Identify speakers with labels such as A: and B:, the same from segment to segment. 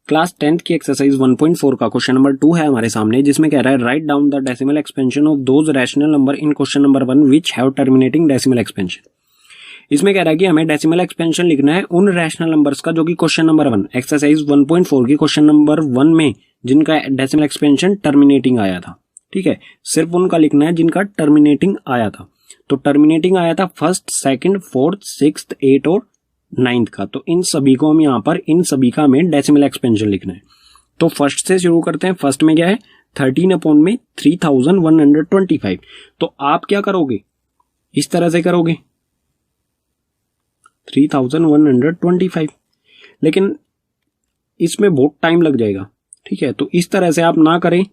A: Class 10th की exercise 1.4 का question number 2 है हमारे सामने, जिसमें कह रहा है write down the decimal expansion of those rational number in question number 1 which have terminating decimal expansion. इसमें कह रहा है कि हमें डेसिमल एक्सपेंशन लिखना है उन रैशनल नंबर्स का जो कि क्वेश्चन नंबर 1 एक्सरसाइज 1.4 की क्वेश्चन नंबर 1 में जिनका डेसिमल एक्सपेंशन टर्मिनेटिंग आया था। ठीक है, सिर्फ उनका लिखना है जिनका टर्मिनेटिंग आया था। तो टर्मिनेटिंग आया था फर्स्ट, सेकंड, फोर्थ, सिक्स्थ, 8 और 9th का। तो इन सभी को हम यहाँ पर इन सभी का हमें डेसिमल एक्सपेंशन लिखना है। तो फर्स्ट से शुरू करते हैं। फर्स्ट में क्या है 13/3125। तो आप क्या करोगे, इस तरह से करोगे 3125, लेकिन इसमें बहुत टाइम लग जाएगा। ठीक है, तो इस तरह से आप ना करें,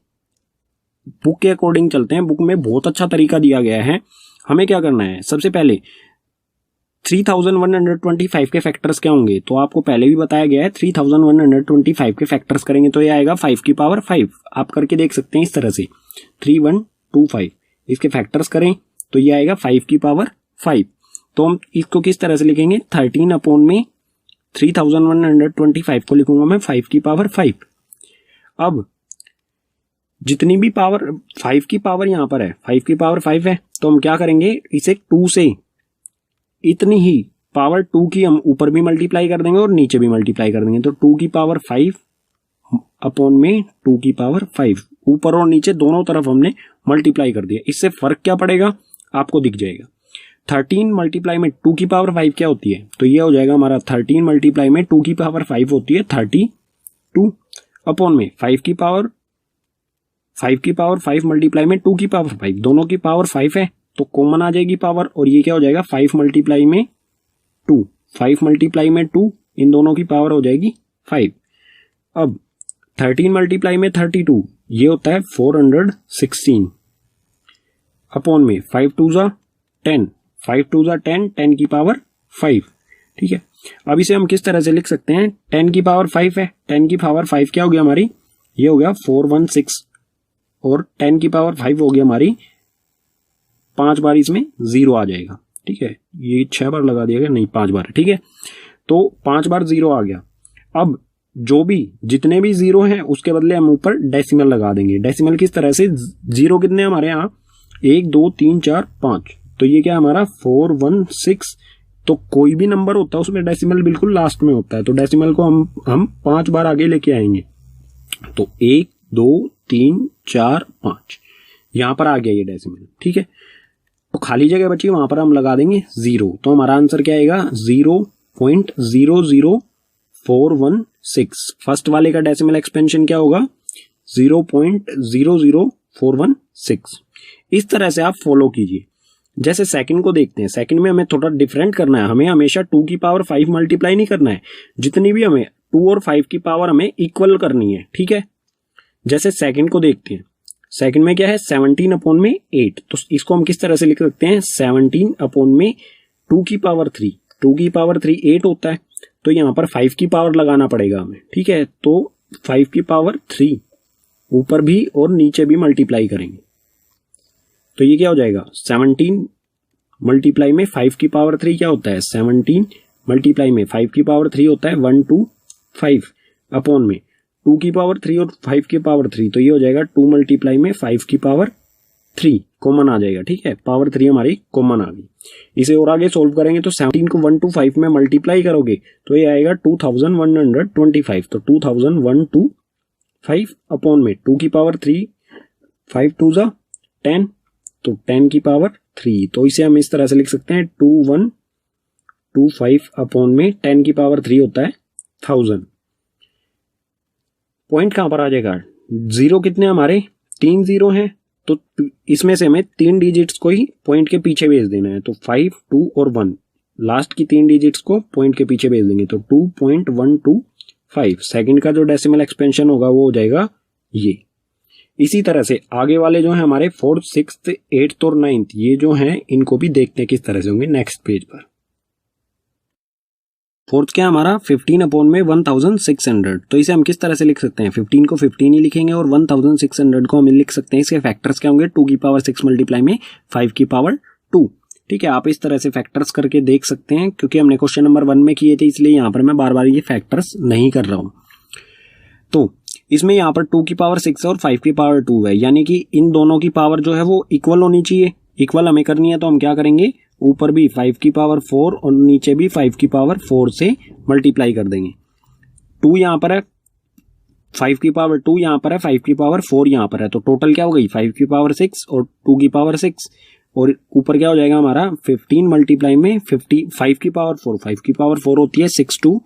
A: बुक के अकॉर्डिंग चलते हैं। बुक में बहुत अच्छा तरीका दिया गया है। हमें क्या करना है, सबसे पहले 3125 के फैक्टर्स क्या होंगे, तो आपको पहले भी बताया गया है। 3125 के फैक्टर्स करेंगे तो ये आएगा 5 की पावर 5। आप करके देख सकते हैं इस तरह से 3125 इसके फैक्टर्स करें तो ये आएगा 5 की पावर 5। तो हम इसको किस तरह से लिखेंगे, 3125 को लिखूंगा मैं 5 की पावर 5। अब जितनी भी पावर 5 की पावर यहां पर है, 5 की पावर 5 है, तो हम क्या करेंगे, इसे 2 से इतनी ही पावर 2 की हम ऊपर भी मल्टीप्लाई कर देंगे और नीचे भी मल्टीप्लाई कर देंगे। तो 2 की पावर 5 अपॉन में 2 की पावर 5, ऊपर और नीचे दोनों तरफ हमने मल्टीप्लाई कर दिया। इससे फर्क क्या पड़ेगा आपको दिख जाएगा। 13 मल्टीप्लाई में 2 की पावर 5 क्या होती है, तो ये हो जाएगा हमारा 13 मल्टीप्लाई में 2 की पावर 5 होती है 32 अपॉन में 5 की पावर 5 मल्टीप्लाई में 2 की पावर 5, दोनों की पावर 5 है तो कॉमन आ जाएगी पावर, और ये क्या हो जाएगा 5 मल्टीप्लाई में 2, 5 मल्टीप्लाई में 2, इन दोनों की पावर हो जाएगी 5। अब 13 मल्टीप्लाई में 32 ये होता है 416 अपॉन में 5 2 जा 10, 5 2 जा 10, 10 की पावर 5। ठीक है, अब इसे हम किस तरह से लिख सकते हैं, 10 की पावर 5 है, 10 की पावर 5 क्या हो गया हमारी, ये हो गया 416, और 10 की पावर 5 हो गई हमारी 5 बार इसमें 0 आ जाएगा। ठीक है, ये 6 बार लगा दिया गया, नहीं 5 बार। ठीक है, तो 5 बार 0 आ गया। अब जो भी जितने भी 0 हैं उसके बदले हम ऊपर डेसिमल लगा देंगे। डेसिमल किस तरह से, 0 कितने हमारे यहाँ 1 2 3 4 5, तो ये क्या हमारा 416। तो कोई भी नंबर होता है उसमें डेसिमल बिल्कुल लास्ट में होता है, तो डेसिमल को हम 5 बार आगे लेके आएंगे। तो 1 2 3 4 5 यहां पर आ गया ये डेसिमल। ठीक है, तो खाली जगह बची वहां पर हम लगा देंगे 0। तो हमारा आंसर क्या आएगा 0.00416। फर्स्ट वाले का डेसिमल एक्सपेंशन क्या होगा 0.00416। इस तरह से आप फॉलो कीजिए। जैसे सेकंड को देखते हैं, सेकंड में हमें थोड़ा डिफरेंट करना है। हमें हमेशा 2 की पावर 5 मल्टीप्लाई नहीं करना है, जितनी भी हमें 2 और 5 की पावर हमें इक्वल करनी है। ठीक है, जैसे सेकंड को देखते हैं, सेकंड में क्या है 17 अपॉन में 8, तो इसको हम किस तरह से लिख सकते हैं 17 अपॉन में 2 की पावर 3, 2 की पावर 3 8 होता है, तो यहां पर 5 की पावर लगाना पड़ेगा हमें। ठीक है, तो 5 की पावर 3 ऊपर भी और नीचे भी मल्टीप्लाई करेंगे, तो ये क्या हो जाएगा 17 मल्टीप्लाई में 5 की पावर 3 क्या होता है 17 मल्टीप्लाई में 5 की पावर 3 होता है 125 अपॉन में 2 की पावर 3 और 5 की पावर 3, तो ये हो जाएगा 2 मल्टीप्लाई में 5 की पावर 3 कॉमन आ जाएगा। ठीक है, पावर 3 हमारी कॉमन आ गई। इसे और आगे सोल्व करेंगे तो 17 को 125 में मल्टीप्लाई करोगे तो ये आएगा 2125, तो 2125 अपॉन में 2 की पावर 3, 5 2 जा 10, तो 10 की पावर 3, तो इसे हम इस तरह से लिख सकते हैं 2125 अपॉन में 10 की पावर 3 होता है 1000। पॉइंट कहां पर आ जाएगा, 0 कितने हमारे 3 0 हैं, तो इसमें से हमें 3 डिजिट्स को ही पॉइंट के पीछे भेज देना है। तो 5 2 और 1 लास्ट की 3 डिजिट्स को पॉइंट के पीछे भेज देंगे, तो 2.125। सेकंड का जो डेसिमल एक्सपेंशन होगा वो हो जाएगा ये। इसी तरह से आगे वाले जो हैं हमारे 4th 6th 8th और 9th, ये जो हैं इनको भी देखते हैं किस तरह से होंगे नेक्स्ट पेज पर। फोर्थ क्या हमारा 15 अपॉन में 1600, तो इसे हम किस तरह से लिख सकते हैं, 15 को 15 ही लिखेंगे और 1600 को हम लिख सकते हैं, इसके फैक्टर्स क्या होंगे 2 की पावर 6 मल्टीप्लाई में 5 की पावर 2। ठीक है, आप इस तरह से फैक्टर्स करके देख सकते हैं, क्योंकि हमने क्वेश्चन नंबर 1 में किए थे इसलिए यहाँ पर मैं बार बार ये फैक्टर्स नहीं कर रहा हूँ। तो इसमें यहाँ पर 2 की पावर 6 और 5 की पावर 2 है, यानी कि इन दोनों की पावर जो है वो इक्वल होनी चाहिए। इक्वल हमें करनी है तो हम क्या करेंगे, ऊपर भी 5 की पावर 4 और नीचे भी 5 की पावर 4 से मल्टीप्लाई कर देंगे। 2 यहाँ पर है, 5 की पावर 2 यहाँ पर है, 5 की पावर 4 यहाँ पर है, तो टोटल क्या हो गई 5 की पावर 6 और 2 की पावर 6, और ऊपर क्या हो जाएगा हमारा 15 मल्टीप्लाई में 5 की पावर 4, 5 की पावर 4 होती है 6 2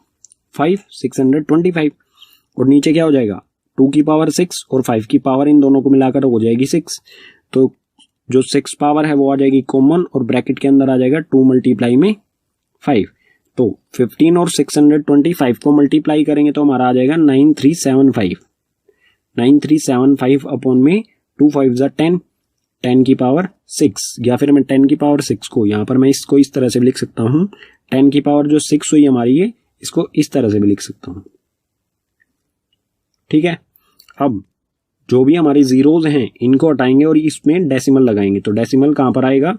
A: 5 625, और नीचे क्या हो जाएगा 2 की पावर 6 और 5 की पावर इन दोनों को मिलाकर हो जाएगी 6, तो जो 6 पावर है वो आ जाएगी कॉमन और ब्रैकेट के अंदर आ जाएगा 2 मल्टीप्लाई में 5। तो 15 और 625 को मल्टीप्लाई करेंगे तो हमारा आ जाएगा 9375 अपॉन में 2 5 जा 10, 10 की पावर 6, या फिर मैं 10 की पावर 6 को यहाँ पर मैं इसको इस तरह से भी लिख सकता हूँ, 10 की पावर जो 6 हुई हमारी है इसको इस तरह से भी लिख सकता हूँ। ठीक है, अब जो भी हमारी जीरोज हैं इनको हटाएंगे और इसमें डेसिमल लगाएंगे, तो डेसिमल कहाँ पर आएगा,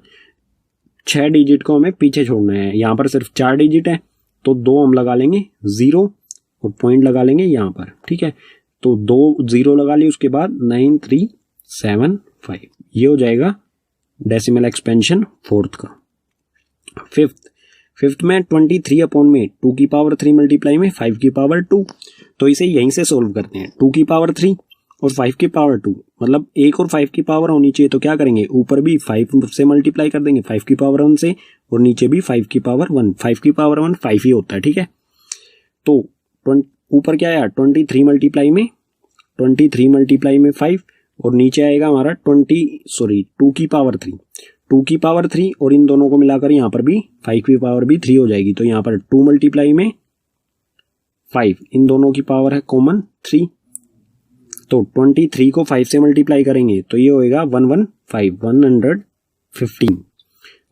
A: 6 डिजिट को हमें पीछे छोड़ना है। यहाँ पर सिर्फ 4 डिजिट है तो 2 हम लगा लेंगे 0 और पॉइंट लगा लेंगे यहाँ पर। ठीक है, तो 2 0 लगा ली, उसके बाद 9375, ये हो जाएगा डेसिमल एक्सपेंशन फोर्थ का। फिफ्थ में 23 अपॉन में 2 की पावर 3 मल्टीप्लाई में 5 की पावर 2, तो इसे यहीं से सोल्व करते हैं। 2 की पावर 3 और 5 की पावर 2, मतलब 1 और 5 की पावर होनी चाहिए, तो क्या करेंगे ऊपर भी 5 से मल्टीप्लाई कर देंगे 5 की पावर 1 से, और नीचे भी 5 की पावर 1, 5 की पावर 1 5 ही होता है। ठीक है, तो ऊपर क्या आया 23 मल्टीप्लाई में 5, और नीचे आएगा हमारा 2 की पावर 3 और इन दोनों को मिलाकर यहाँ पर भी 5 की पावर भी 3 हो जाएगी, तो यहाँ पर 2 मल्टीप्लाई में 5, इन दोनों की पावर है कॉमन 3, तो 23 को 5 से मल्टीप्लाई करेंगे तो ये होएगा 115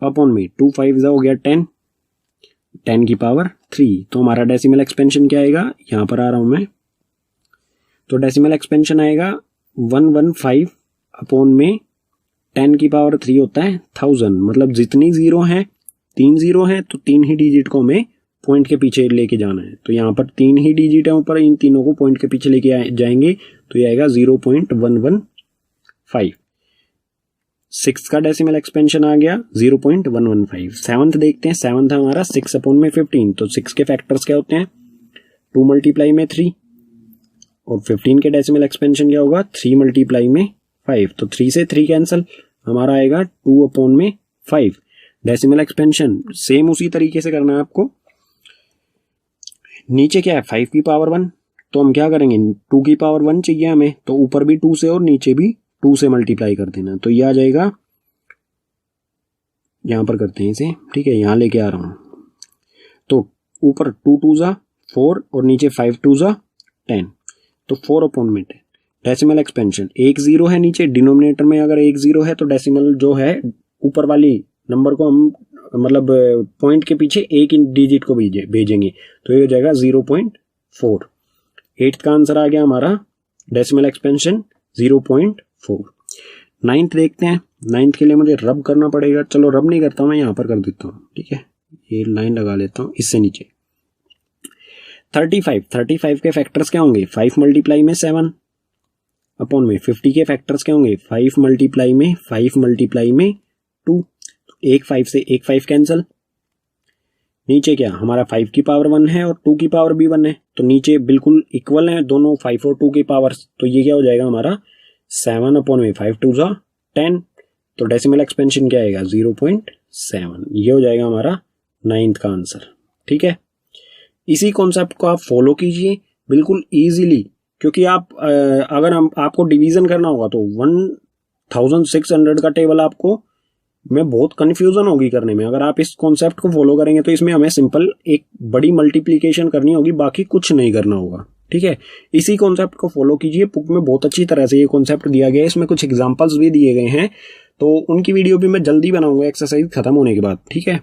A: अपॉन में 2 5 हो गया 10 की पावर 3, तो हमारा डेसिमल एक्सपेंशन क्या आएगा, यहाँ पर आ रहा हूं मैं, तो डेसिमल एक्सपेंशन आएगा 115 अपॉन में 10 की पावर 3 होता है 1000, मतलब जितनी जीरो हैं 3 जीरो हैं तो 3 ही डिजिट को हमें पॉइंट के पीछे लेके जाना है, तो यहाँ पर 3 ही डिजिट है ऊपर, इन तीनों को पॉइंट के पीछे लेके जाएंगे तो ये आएगा 0.115। 6 का डेसिमल एक्सपेंशन आ गया 0.115। 7th देखते हैं, 7th हमारा 6 अपॉन में 15, तो 6 के फैक्टर्स क्या होते हैं 2 मल्टीप्लाई में 3, और 15 के डेसिमल एक्सपेंशन क्या होगा 3 मल्टीप्लाई में 5, तो 3 से 3 कैंसिल, हमारा आएगा 2 अपॉन में 5। डेसिमल एक्सपेंशन सेम उसी तरीके से करना है आपको। नीचे क्या है 5 की पावर 1, तो हम क्या करेंगे 2 की पावर 1 चाहिए हमें, तो ऊपर भी 2 से और नीचे भी 2 से मल्टीप्लाई कर देना, तो ये आ जाएगा, यहां पर करते हैं इसे। ठीक है, यहां लेके आ रहा हूं, तो ऊपर 2 2 जा 4 और नीचे 5 2 जा 10, तो 4 अपॉन में 10। डेसिमल एक्सपेंशन 1 0 है नीचे, डिनोमिनेटर में अगर 1 0 है तो डेसिमल जो है ऊपर वाली नंबर को हम मतलब पॉइंट के पीछे एक डिजिट को भेजेंगे, तो ये हो जाएगा 0.4। 8th का आंसर आ गया हमारा डेसिमल एक्सपेंशन 0.4। 9th देखते हैं, 9th के लिए मुझे रब करना पड़ेगा, चलो रब नहीं करता हूं मैं, यहाँ पर कर देता हूँ। ठीक है, ये लाइन लगा लेता हूँ इससे नीचे। 35 के फैक्टर्स क्या होंगे 5 मल्टीप्लाई में 7 अपॉन में 50 के फैक्टर्स क्या होंगे 5 मल्टीप्लाई में 2, एक 5 से एक 5 कैंसिल। नीचे क्या हमारा 5 की पावर 1 है और 2 की पावर भी 1 है, तो नीचे बिल्कुल इक्वल है दोनों 5 और 2 की पावर, तो ये क्या हो जाएगा हमारा 7 अपॉन में 5 2 जा 10, तो डेसिमल एक्सपेंशन क्या आएगा 0.7, ये हो जाएगा हमारा 9th का आंसर। ठीक है, इसी कॉन्सेप्ट को आप फॉलो कीजिए बिल्कुल इजीली, क्योंकि आप अगर आपको डिवीजन करना होगा तो 1600 का टेबल आपको में बहुत कंफ्यूजन होगी करने में। अगर आप इस कॉन्सेप्ट को फॉलो करेंगे तो इसमें हमें सिंपल एक बड़ी मल्टीप्लिकेशन करनी होगी, बाकी कुछ नहीं करना होगा। ठीक है, इसी कॉन्सेप्ट को फॉलो कीजिए, बुक में बहुत अच्छी तरह से ये कॉन्सेप्ट दिया गया है, इसमें कुछ एग्जांपल्स भी दिए गए हैं, तो उनकी वीडियो भी मैं जल्दी बनाऊंगा एक्सरसाइज खत्म होने के बाद। ठीक है।